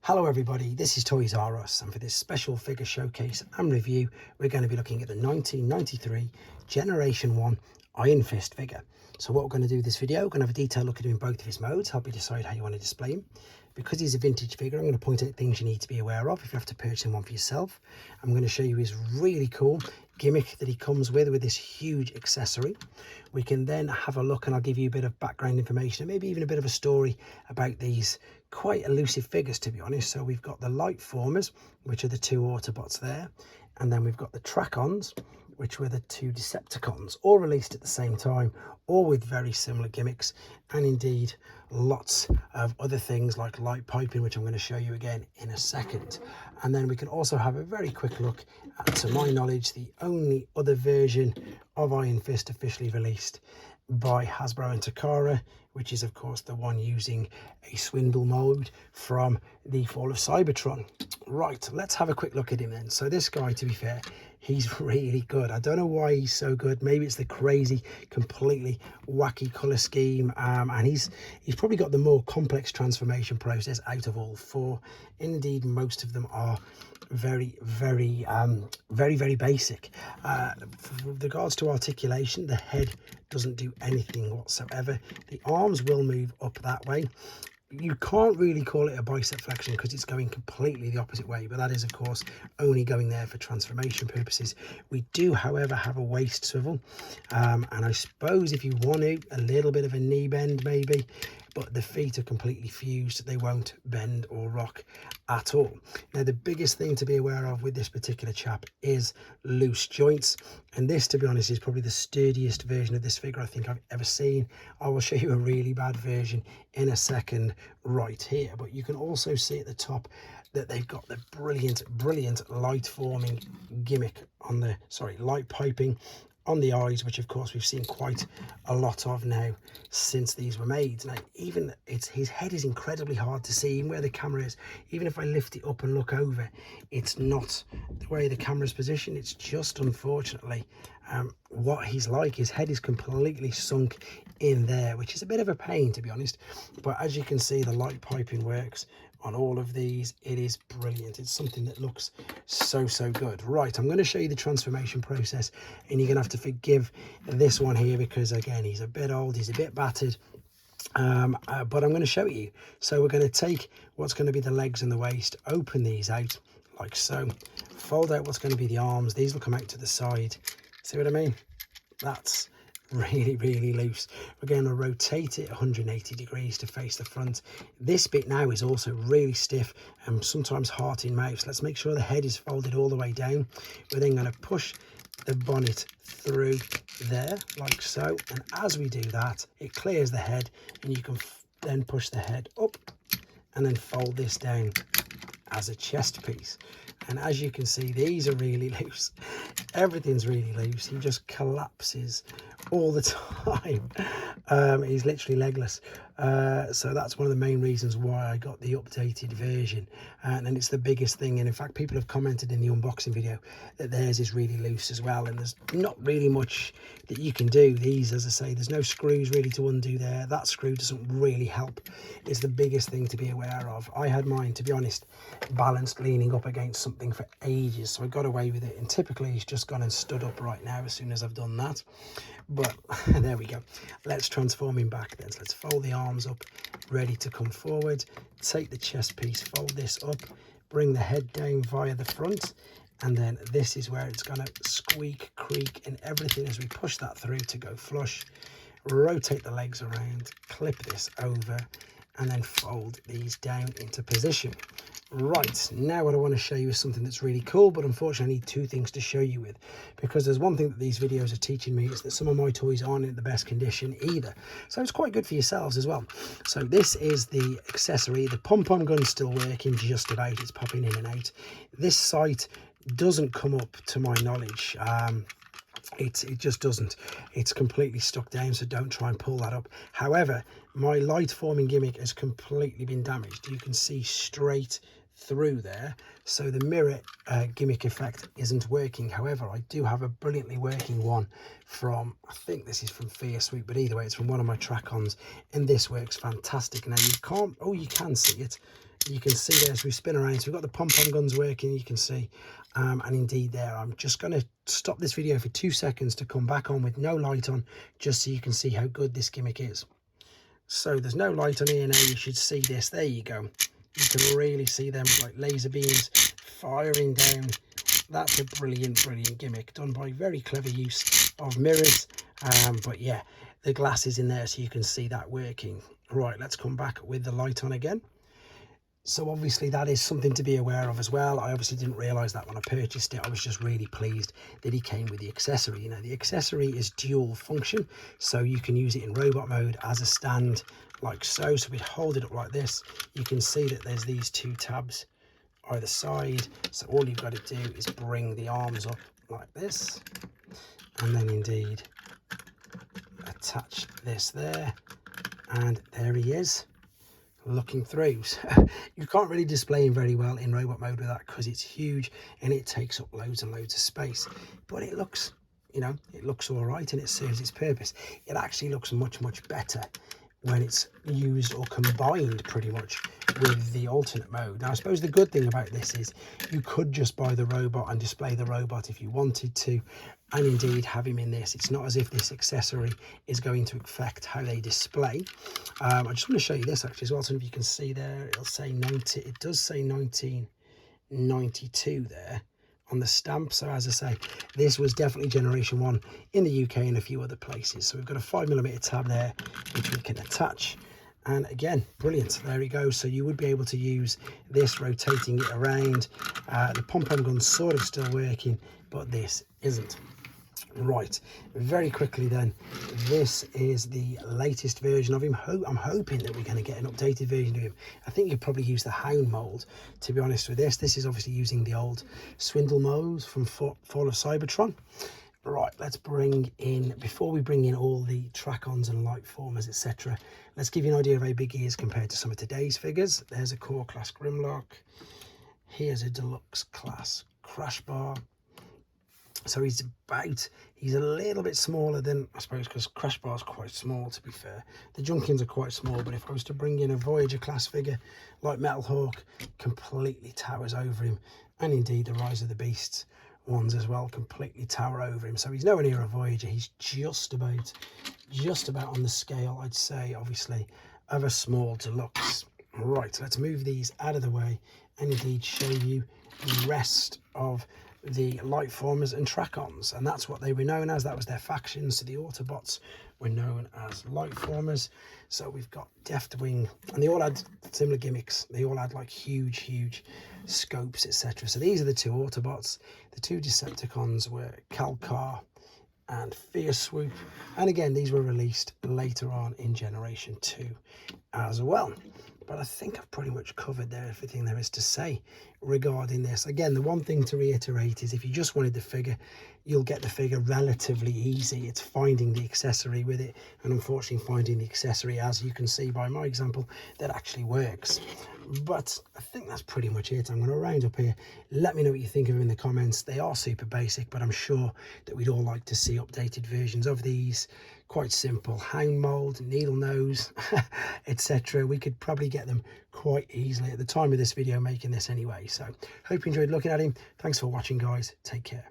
Hello everybody, this is Toys R Us, and for this special figure showcase and review we're going to be looking at the 1993 Generation 1 Ironfist figure. So what we're going to do this video, we're going to have a detailed look at him in both of his modes, help you decide how you want to display him. Because he's a vintage figure, I'm going to point out things you need to be aware of if you have to purchase one for yourself. I'm going to show you his really cool gimmick that he comes with this huge accessory. We can then have a look and I'll give you a bit of background information and maybe even a bit of a story about these quite elusive figures, to be honest. So we've got the lightformers, which are the two Autobots there, and then we've got the trakkons, which were the two Decepticons, all released at the same time, all with very similar gimmicks, and indeed lots of other things like light piping, which I'm going to show you again in a second. And then we can also have a very quick look at, to my knowledge, the only other version of Ironfist officially released by Hasbro and Takara, which is of course the one using a swindle mode from the Fall of Cybertron. Right, let's have a quick look at him then. So this guy, to be fair, he's really good. I don't know why he's so good. Maybe it's the crazy, completely wacky color scheme, and he's probably got the more complex transformation process out of all four. Indeed, most of them are very basic. With regards to articulation, the head doesn't do anything whatsoever. The arms will move up that way. You can't really call it a bicep flexion because it's going completely the opposite way, but that is of course only going there for transformation purposes. We do, however, have a waist swivel, and I suppose if you want to, a little bit of a knee bend maybe, but the feet are completely fused. They won't bend or rock at all. Now, the biggest thing to be aware of with this particular chap is loose joints. And this, to be honest, is probably the sturdiest version of this figure I think I've ever seen. I will show you a really bad version in a second right here. But you can also see at the top that they've got the brilliant light forming gimmick on the, light piping on the eyes, which of course we've seen quite a lot of now since these were made. Now, even his head is incredibly hard to see, even where the camera is. Even if I lift it up and look over, it's not the way the camera's positioned. It's just, unfortunately, what he's like. His head is completely sunk in there, which is a bit of a pain, to be honest. But as you can see, the light piping works on all of these. It is brilliant. It's something that looks so good. Right, I'm going to show you the transformation process, and you're going to have to forgive this one here because, again, he's a bit old, he's a bit battered, but I'm going to show you. So we're going to take what's going to be the legs and the waist, open these out like so, fold out what's going to be the arms. These will come out to the side. See what I mean? That's really loose. We're going to rotate it 180 degrees to face the front. This bit now is also really stiff and sometimes hard in mouth. So let's make sure the head is folded all the way down. We're then going to push the bonnet through there like so, and as we do that, it clears the head, and you can then push the head up and then fold this down as a chest piece. And as you can see, these are really loose. Everything's really loose. He just collapses all the time. He's literally legless. So that's one of the main reasons why I got the updated version. And it's the biggest thing. And in fact, people have commented in the unboxing video that theirs is really loose as well. And there's not really much that you can do. These, as I say, there's no screws really to undo there. That screw doesn't really help. It's the biggest thing to be aware of. I had mine, to be honest, balanced leaning up against something for ages, so I got away with it. And typically he's just gone and stood up right now as soon as I've done that. But there we go. Let's transform him back then. So let's fold the arms up, ready to come forward. Take the chest piece, fold this up, bring the head down via the front, and then this is where it's going to squeak, creak, and everything as we push that through to go flush. Rotate the legs around, clip this over, and then fold these down into position. Right, now what I want to show you is something that's really cool, but unfortunately I need two things to show you with, because there's one thing that these videos are teaching me, is that some of my toys aren't in the best condition either. So it's quite good for yourselves as well. So this is the accessory. The pom-pom gun's still working just about. It's popping in and out. This sight doesn't come up to my knowledge. It just doesn't. It's completely stuck down, so don't try and pull that up. However, my light forming gimmick has completely been damaged. You can see straight through there, so the mirror gimmick effect isn't working. However, I do have a brilliantly working one from, I think this is from Fear Sweet, but either way, it's from one of my trakkons, and this works fantastic. Now you can't, oh, you can see it. You can see there as we spin around, so we've got the pom-pom guns working, you can see, and indeed there, I'm just going to stop this video for 2 seconds to come back on with no light on, just so you can see how good this gimmick is. So there's no light on here now, you should see this, there you go. You can really see them like laser beams firing down. That's a brilliant gimmick, done by very clever use of mirrors. But yeah, the glass is in there so you can see that working. Right, let's come back with the light on again. So obviously that is something to be aware of as well. I obviously didn't realise that when I purchased it. I was just really pleased that he came with the accessory. You know, the accessory is dual function, so you can use it in robot mode as a stand like so. So we hold it up like this. You can see that there's these 2 tabs either side. So all you've got to do is bring the arms up like this, and then indeed attach this there, and there he is, looking through. So you can't really display him very well in robot mode with that because it's huge and it takes up loads and loads of space, but it looks, you know, it looks all right and it serves its purpose. It actually looks much better when it's used or combined pretty much with the alternate mode. Now I suppose the good thing about this is you could just buy the robot and display the robot if you wanted to, and indeed have him in this. It's not as if this accessory is going to affect how they display. I just want to show you this actually as well, so if you can see there, it'll say 90, it does say 1992 there on the stamp. So as I say, this was definitely generation 1 in the UK and a few other places. So we've got a 5mm tab there which we can attach, and again, brilliant, there we go. So you would be able to use this, rotating it around. The pom-pom gun's sort of still working, but this isn't. Right, very quickly then, this is the latest version of him. I'm hoping that we're going to get an updated version of him. I think you'd probably use the hound mold, to be honest with this. This is obviously using the old Swindle molds from Fall of Cybertron. Right, let's bring in, before we bring in all the trakkons and lightformers, etc., let's give you an idea of how big he is compared to some of today's figures. There's a core class Grimlock. Here's a deluxe class Crash Bar. So he's a little bit smaller than, I suppose, because Crash Bar's quite small, to be fair. The Junkins are quite small, but if I was to bring in a Voyager class figure like Metal Hawk, completely towers over him. And indeed the Rise of the Beasts ones as well completely tower over him. So he's nowhere near a Voyager. He's just about on the scale, I'd say, obviously, of a small deluxe. Right, let's move these out of the way and indeed show you the rest of the lightformers and trakkons, and that's what they were known as. That was their faction. So the Autobots were known as lightformers. So we've got Deftwing, and they all had similar gimmicks. They all had like huge scopes, etc. So these are the 2 Autobots. The 2 Decepticons were Calcar and Fierce Swoop, and again these were released later on in generation 2 as well. But I think I've pretty much covered everything there is to say regarding this. Again, the one thing to reiterate is if you just wanted the figure, you'll get the figure relatively easy. It's finding the accessory with it, and unfortunately finding the accessory, as you can see by my example, that actually works. But I think that's pretty much it. I'm going to round up here. Let me know what you think of them in the comments. They are super basic, but I'm sure that we'd all like to see updated versions of these. Quite simple, hang mold, needle nose, etc. We could probably get them quite easily at the time of this video, making this anyway. So hope you enjoyed looking at him. Thanks for watching, guys. Take care.